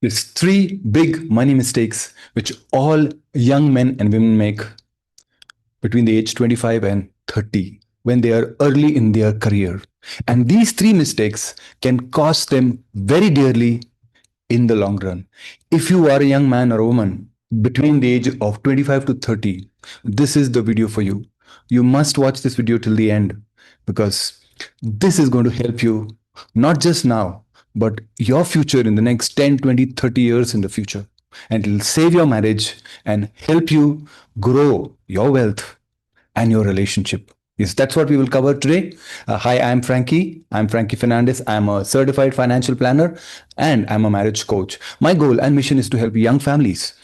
There's three big money mistakes which all young men and women make between the age 25 and 30 when they are early in their career. And these three mistakes can cost them very dearly in the long run. If you are a young man or a woman between the age of 25 to 30, this is the video for you. You must watch this video till the end because this is going to help you not just now, but your future in the next 10, 20, 30 years in the future. And it will save your marriage and help you grow your wealth and your relationship. Yes, that's what we will cover today. Hi, I'm Franky. I'm Franky Fernandes. I'm a certified financial planner and I'm a marriage coach. My goal and mission is to help young families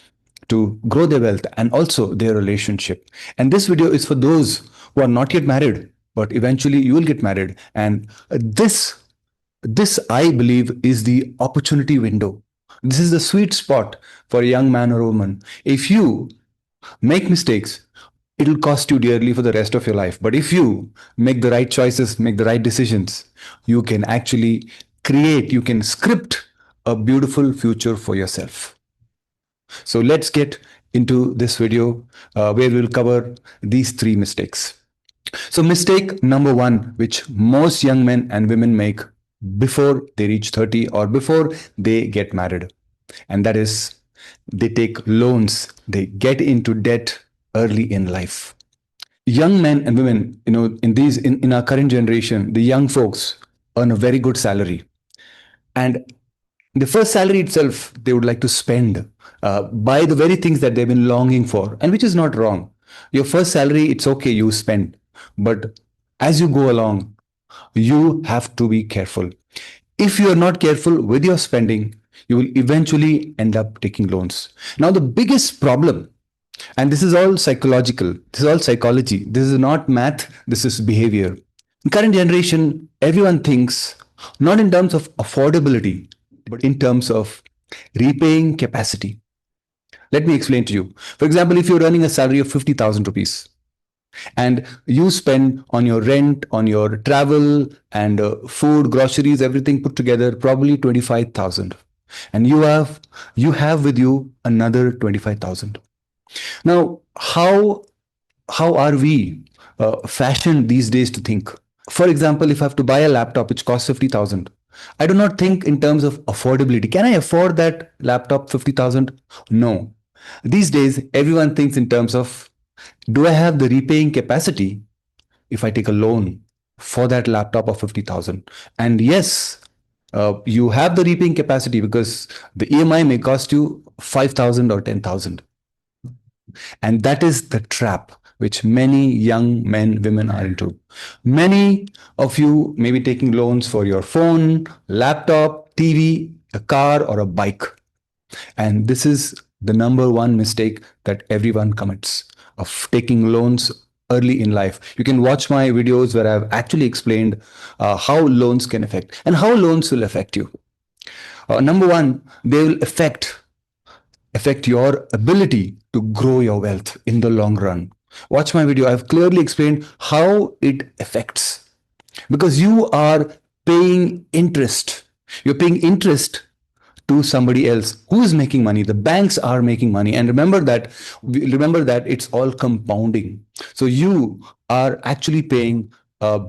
to grow their wealth and also their relationship. And this video is for those who are not yet married, but eventually you will get married. And this I believe is the opportunity window. This is the sweet spot for a young man or woman. If you make mistakes, it'll cost you dearly for the rest of your life. But if you make the right choices, make the right decisions, you can actually you can script a beautiful future for yourself. So let's get into this video where we'll cover these three mistakes. So mistake number one, which most young men and women make before they reach 30 or before they get married, and that is they take loans, they get into debt early in life. Young men and women, in our current generation, the young folks earn a very good salary, and the first salary itself they would like to spend buy the very things that they've been longing for, and which is not wrong. Your first salary, it's okay, you spend, but as you go along, you have to be careful. If you are not careful with your spending, you will eventually end up taking loans. Now, the biggest problem, and this is all psychological, this is all psychology, this is not math, this is behavior. In current generation, everyone thinks not in terms of affordability, but in terms of repaying capacity. Let me explain to you. For example, if you're earning a salary of 50,000 rupees and you spend on your rent, on your travel and food, groceries, everything put together, probably 25,000. And you have with you another 25,000. Now, how are we fashioned these days to think? For example, if I have to buy a laptop which costs 50,000, I do not think in terms of affordability. Can I afford that laptop 50,000? No. These days, everyone thinks in terms of, do I have the repaying capacity if I take a loan for that laptop of 50,000? And yes, you have the repaying capacity because the EMI may cost you 5,000 or 10,000. And that is the trap which many young men, women are into. Many of you may be taking loans for your phone, laptop, TV, a car, or a bike. And this is the number one mistake that everyone commits, of taking loans early in life. You can watch my videos where I've actually explained how loans can affect and how loans will affect you. Number one, they will affect your ability to grow your wealth in the long run. Watch my video. I've clearly explained how it affects, because you are paying interest. You're paying interest to somebody else who is making money. The banks are making money. And remember that it's all compounding. So you are actually paying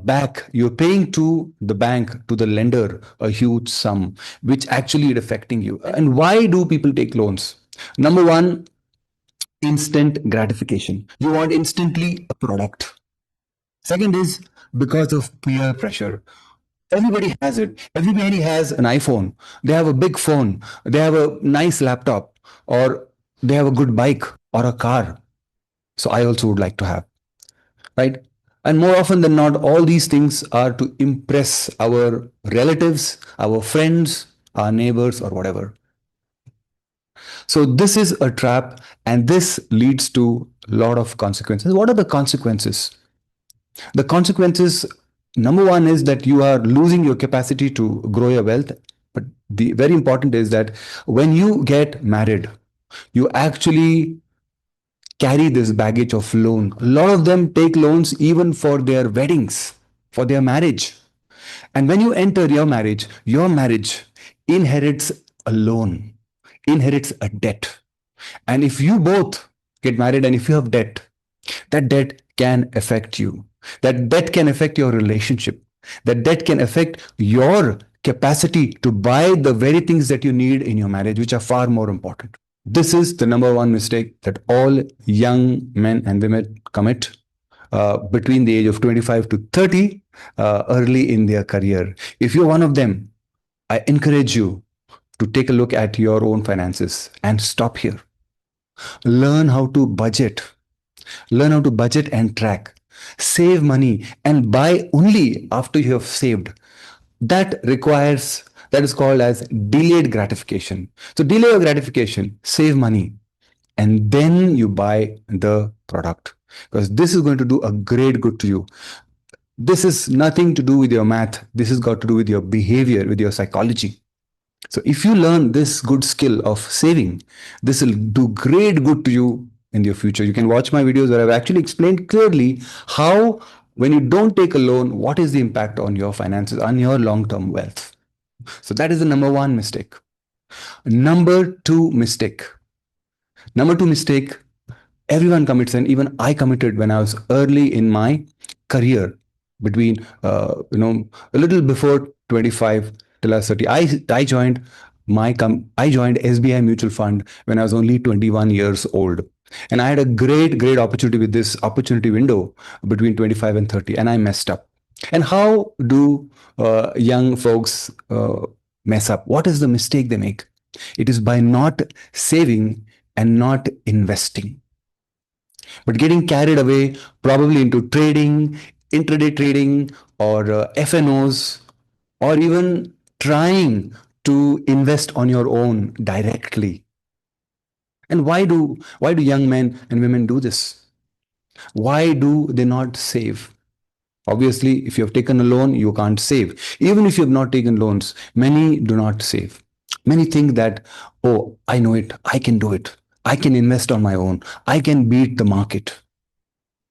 back. You're paying to the bank, to the lender, a huge sum, which actually is affecting you. And why do people take loans? Number one, instant gratification. You want instantly a product. Second is because of peer pressure. Everybody has it. Everybody has an iPhone. They have a big phone. They have a nice laptop, or they have a good bike or a car. So I also would like to have, right? And more often than not, all these things are to impress our relatives, our friends, our neighbors, or whatever. So this is a trap, and this leads to a lot of consequences. What are the consequences? The consequences, number one, is that you are losing your capacity to grow your wealth. But the very important is that when you get married, you actually carry this baggage of loan. A lot of them take loans even for their weddings, for their marriage. And when you enter your marriage inherits a loan. inherits a debt. And if you both get married and if you have debt, that debt can affect you. That debt can affect your relationship. That debt can affect your capacity to buy the very things that you need in your marriage, which are far more important. This is the number one mistake that all young men and women commit between the age of 25 to 30, early in their career. If you're one of them, I encourage you to take a look at your own finances and stop here. Learn how to budget. Learn how to budget and track. Save money and buy only after you have saved. That is called as delayed gratification. So delay your gratification, save money, and then you buy the product, because this is going to do a great good to you. This is nothing to do with your math. This has got to do with your behavior, with your psychology. So if you learn this good skill of saving, this will do great good to you in your future. You can watch my videos where I've actually explained clearly how, when you don't take a loan, what is the impact on your finances, on your long-term wealth. So that is the number one mistake. Number two mistake. Number two mistake everyone commits, and even I committed when I was early in my career, between a little before 25 till I was 30. I joined I joined SBI mutual fund when I was only 21 years old. And I had a great opportunity with this opportunity window between 25 and 30, and I messed up. And how do young folks mess up? What is the mistake they make? It is by not saving and not investing, but getting carried away, probably into trading, intraday trading, or FNOs, or even trying to invest on your own directly. And why do young men and women do this? Why do they not save? Obviously, if you have taken a loan, you can't save. Even if you have not taken loans, many do not save. Many think that, oh, I know it, I can do it, I can invest on my own, I can beat the market.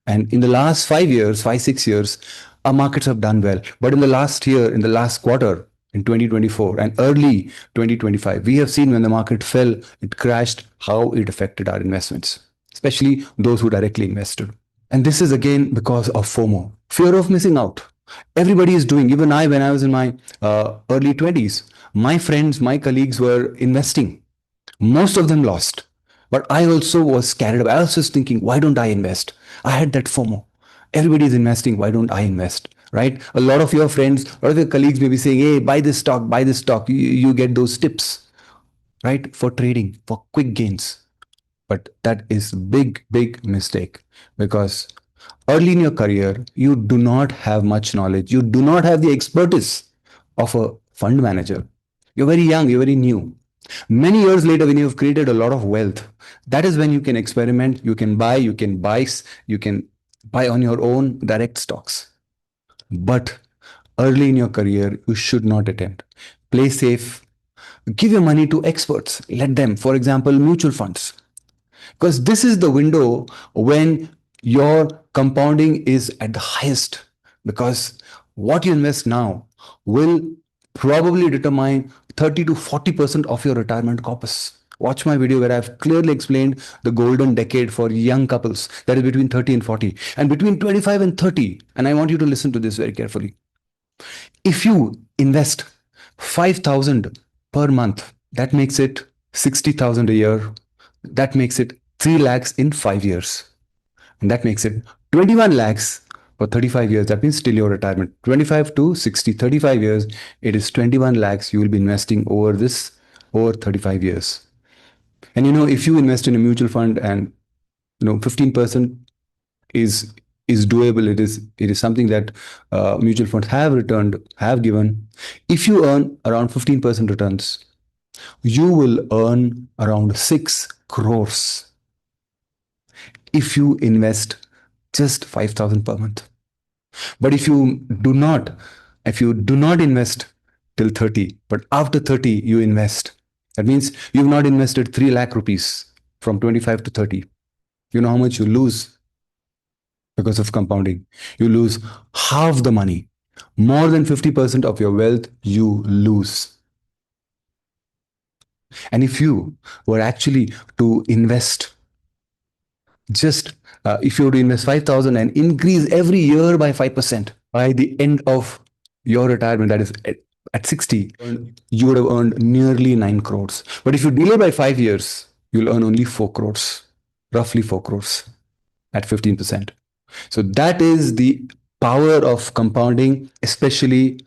And in the last 5 years, 6 years, our markets have done well. But in the last year, in the last quarter, in 2024 and early 2025, we have seen when the market fell, it crashed, how it affected our investments, especially those who directly invested. And this is again because of FOMO, fear of missing out. Everybody is doing, even I, when I was in my early 20s, my friends, my colleagues were investing. Most of them lost. But I also was carried away. I was just thinking, why don't I invest? I had that FOMO. Everybody is investing. Why don't I invest? Right? A lot of your friends, a lot of your colleagues may be saying, hey, buy this stock, buy this stock. You get those tips, right? For trading, for quick gains. But that is big mistake, because early in your career, you do not have much knowledge. You do not have the expertise of a fund manager. You're very young, you're very new. Many years later, when you've created a lot of wealth, that is when you can experiment, you can buy on your own direct stocks. But early in your career, you should not attempt. Play safe. Give your money to experts. Let them, for example, mutual funds. Because this is the window when your compounding is at the highest. Because what you invest now will probably determine 30 to 40% of your retirement corpus. Watch my video where I've clearly explained the golden decade for young couples, that is between 30 and 40, and between 25 and 30. And I want you to listen to this very carefully. If you invest 5,000 per month, that makes it 60,000 a year. That makes it 3 lakhs in 5 years. And that makes it 21 lakhs for 35 years. That means till your retirement. 25 to 60, 35 years, it is 21 lakhs you will be investing over 35 years. And if you invest in a mutual fund and 15% is doable, it is something that mutual funds have given. If you earn around 15% returns, you will earn around 6 crores if you invest just 5,000 per month. But if you do not invest till 30, but after 30 you invest, that means you've not invested 3 lakh rupees from 25 to 30. You know how much you lose because of compounding? You lose half the money. More than 50% of your wealth you lose. And if you were actually to invest, just if you were to invest 5,000 and increase every year by 5%, by the end of your retirement, that is at 60, you would have earned nearly 9 crores. But if you delay by 5 years, you'll earn only 4 crores, roughly 4 crores at 15%. So that is the power of compounding, especially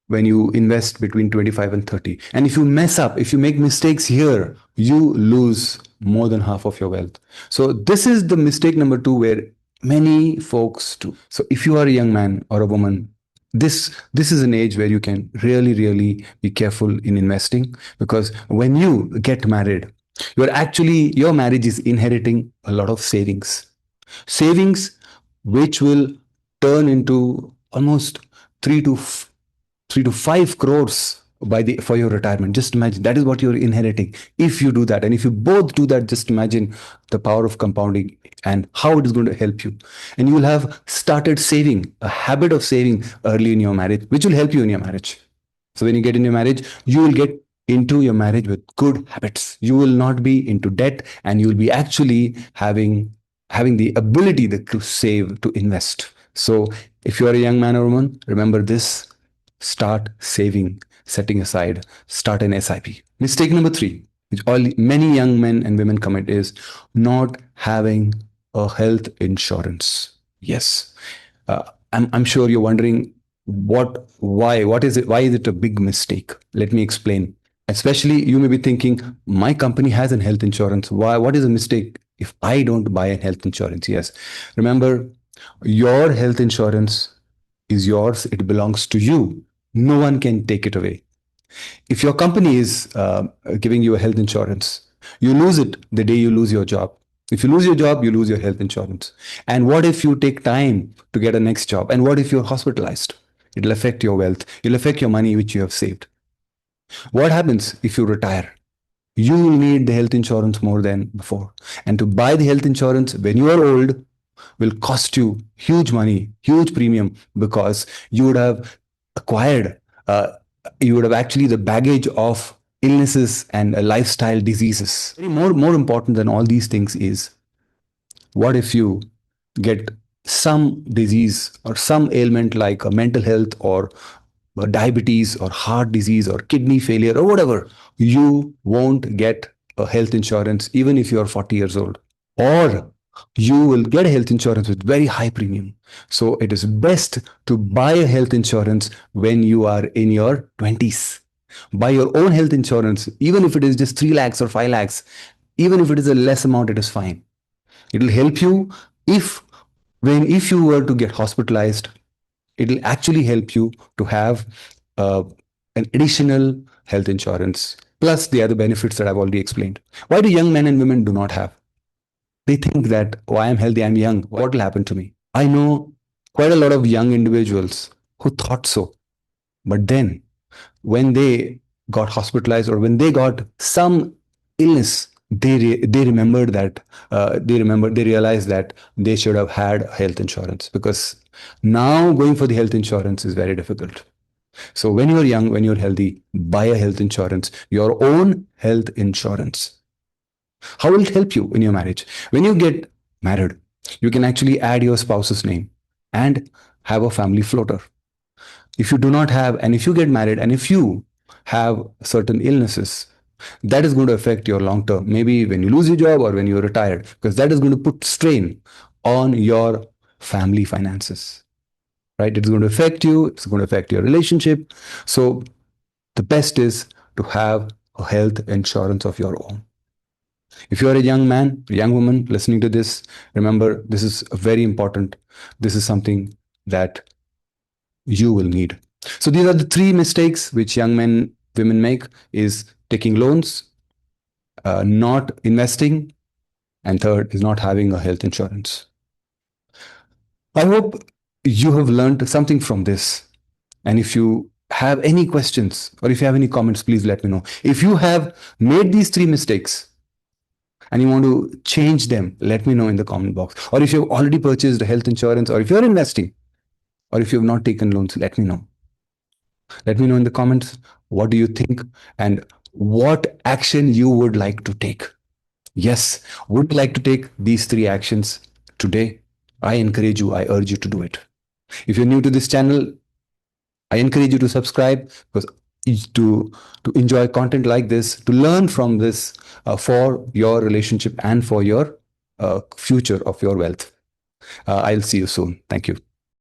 when you invest between 25 and 30. And if you mess up, if you make mistakes here, you lose more than half of your wealth. So this is the mistake number 2 where many folks do. So if you are a young man or a woman, this is an age where you can really be careful in investing, because when you get married, your marriage is inheriting a lot of savings which will turn into almost 3 to 5 crores by the for your retirement. Just imagine, that is what you're inheriting if you do that. And if you both do that, just imagine the power of compounding and how it is going to help you. And you will have started saving, a habit of saving early in your marriage, which will help you in your marriage. So when you get in your marriage, you will get into your marriage with good habits. You will not be into debt, and you will be actually having the ability to save, to invest. So if you are a young man or woman, remember this: start saving, setting aside, start an SIP. Mistake number 3, which many young men and women commit, is not having a health insurance. Yes, I'm sure you're wondering what is it? Why is it a big mistake? Let me explain. Especially, you may be thinking, my company has an health insurance. Why? What is a mistake if I don't buy a health insurance? Yes, remember, your health insurance is yours. It belongs to you. No one can take it away. If your company is giving you a health insurance, you lose it the day you lose your job. If you lose your job, you lose your health insurance. And what if you take time to get a next job? And what if you're hospitalized? It'll affect your wealth. It'll affect your money which you have saved. What happens if you retire? You will need the health insurance more than before. And to buy the health insurance when you are old will cost you huge money, huge premium, because you would have acquired, you would have actually the baggage of illnesses and lifestyle diseases. More important than all these things is, what if you get some disease or some ailment like a mental health or diabetes or heart disease or kidney failure or whatever? You won't get a health insurance even if you're 40 years old. Or you will get a health insurance with very high premium. So it is best to buy a health insurance when you are in your 20s. Buy your own health insurance, even if it is just 3 lakhs or 5 lakhs, even if it is a less amount, it is fine. It will help you if you were to get hospitalized. It will actually help you to have an additional health insurance, plus the other benefits that I've already explained. Why do young men and women do not have? They think that, oh, I am healthy, I'm young, what will happen to me? I know quite a lot of young individuals who thought so. But then when they got hospitalized or when they got some illness, they remembered that they realized that they should have had health insurance, because now going for the health insurance is very difficult. So when you're young, when you're healthy, buy a health insurance, your own health insurance. How will it help you in your marriage? When you get married, you can actually add your spouse's name and have a family floater. If you do not have, and if you get married, and if you have certain illnesses, that is going to affect your long term, maybe when you lose your job or when you're retired, because that is going to put strain on your family finances, right? It's going to affect you, it's going to affect your relationship. So the best is to have a health insurance of your own. If you are a young man, a young woman listening to this, remember, this is very important. This is something that you will need. So these are the 3 mistakes which young men, women make: is taking loans, not investing, and third is not having a health insurance. I hope you have learned something from this. And if you have any questions or if you have any comments, please let me know. If you have made these 3 mistakes and you want to change them, let me know in the comment box. Or if you've already purchased a health insurance, or if you're investing, or if you've not taken loans, let me know. Let me know in the comments, what do you think, and what action you would like to take. Yes, would you like to take these three actions today? I encourage you, I urge you to do it. If you're new to this channel, I encourage you to subscribe, because to enjoy content like this, to learn from this, for your relationship and for your future of your wealth. I'll see you soon. Thank you.